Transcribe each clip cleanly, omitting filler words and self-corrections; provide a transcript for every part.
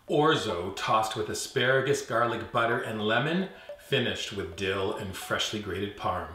Orzo tossed with asparagus, garlic, butter, and lemon, finished with dill and freshly grated parm.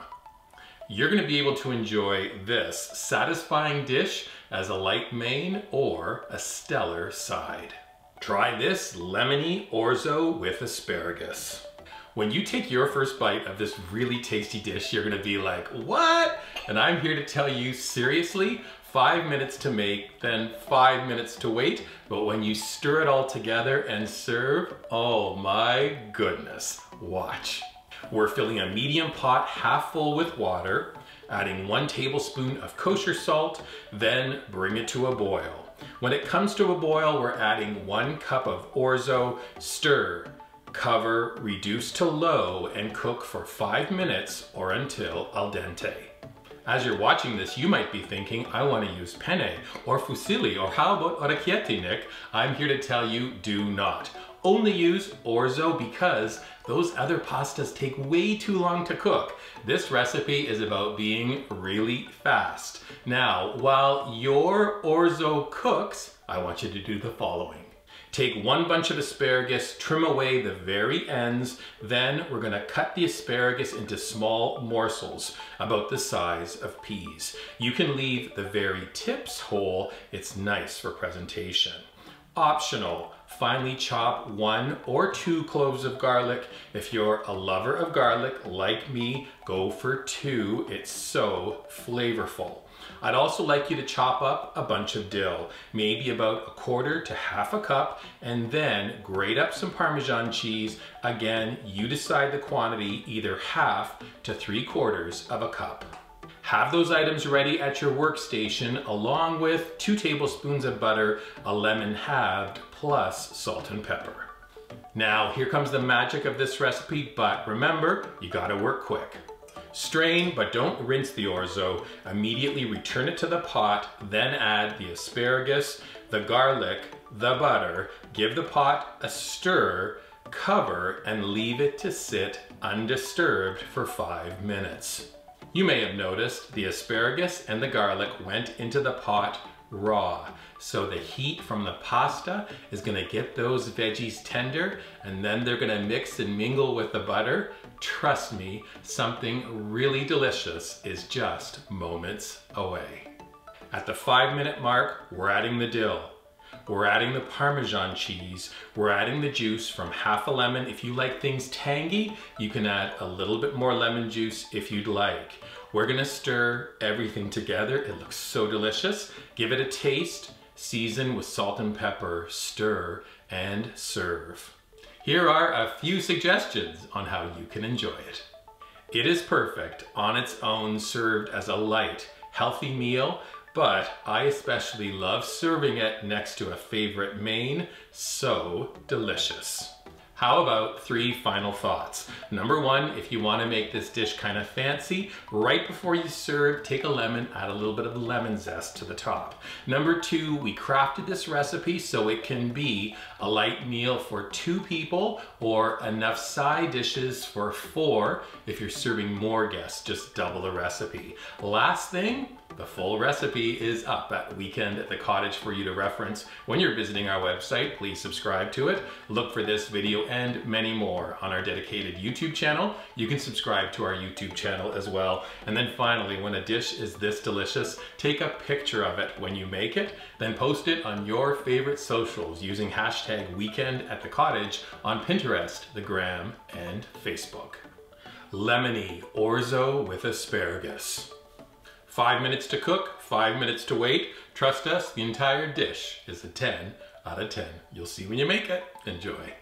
You're going to be able to enjoy this satisfying dish as a light main or a stellar side. Try this lemony orzo with asparagus. When you take your first bite of this really tasty dish, you're gonna be like, what? And I'm here to tell you seriously, 5 minutes to make, then 5 minutes to wait. But when you stir it all together and serve, oh my goodness, watch. We're filling a medium pot half full with water, adding 1 tablespoon of kosher salt, then bring it to a boil. When it comes to a boil, we're adding 1 cup of orzo, stir, cover, reduce to low, and cook for 5 minutes or until al dente. As you're watching this, you might be thinking, I want to use penne or fusilli, or how about orecchietti, Nick? I'm here to tell you, do not. Only use orzo because those other pastas take way too long to cook. This recipe is about being really fast. Now, while your orzo cooks, I want you to do the following. Take 1 bunch of asparagus, trim away the very ends, then we're gonna cut the asparagus into small morsels, about the size of peas. You can leave the very tips whole, it's nice for presentation. Optional, finely chop 1 or 2 cloves of garlic. If you're a lover of garlic like me, go for 2, it's so flavorful. I'd also like you to chop up a bunch of dill, maybe about 1/4 to 1/2 cup, and then grate up some Parmesan cheese. Again, you decide the quantity, either 1/2 to 3/4 of a cup. Have those items ready at your workstation along with 2 tablespoons of butter, a lemon halved, plus salt and pepper. Now, here comes the magic of this recipe, but remember, you gotta work quick. Strain, but don't rinse the orzo. Immediately return it to the pot, then add the asparagus, the garlic, the butter, give the pot a stir, cover, and leave it to sit undisturbed for 5 minutes. You may have noticed the asparagus and the garlic went into the pot raw. So the heat from the pasta is gonna get those veggies tender, and then they're gonna mix and mingle with the butter. Trust me, something really delicious is just moments away. At the 5-minute mark, we're adding the dill. We're adding the Parmesan cheese. We're adding the juice from 1/2 a lemon. If you like things tangy, you can add a little bit more lemon juice if you'd like. We're gonna stir everything together. It looks so delicious. Give it a taste, season with salt and pepper, stir, and serve. Here are a few suggestions on how you can enjoy it. It is perfect on its own, served as a light, healthy meal, but I especially love serving it next to a favorite main. So delicious. How about 3 final thoughts? Number 1, if you want to make this dish kind of fancy, right before you serve, take a lemon, add a little bit of lemon zest to the top. Number 2, we crafted this recipe so it can be a light meal for 2 people or enough side dishes for 4. If you're serving more guests, just double the recipe. Last thing, the full recipe is up at Weekend at the Cottage for you to reference. When you're visiting our website, please subscribe to it. Look for this video and many more on our dedicated YouTube channel. You can subscribe to our YouTube channel as well. And then finally, when a dish is this delicious, take a picture of it when you make it, then post it on your favorite socials using hashtag Weekend at the Cottage on Pinterest, the Gram, and Facebook. Lemony orzo with asparagus. 5 minutes to cook, 5 minutes to wait. Trust us, the entire dish is a 10 out of 10. You'll see when you make it. Enjoy.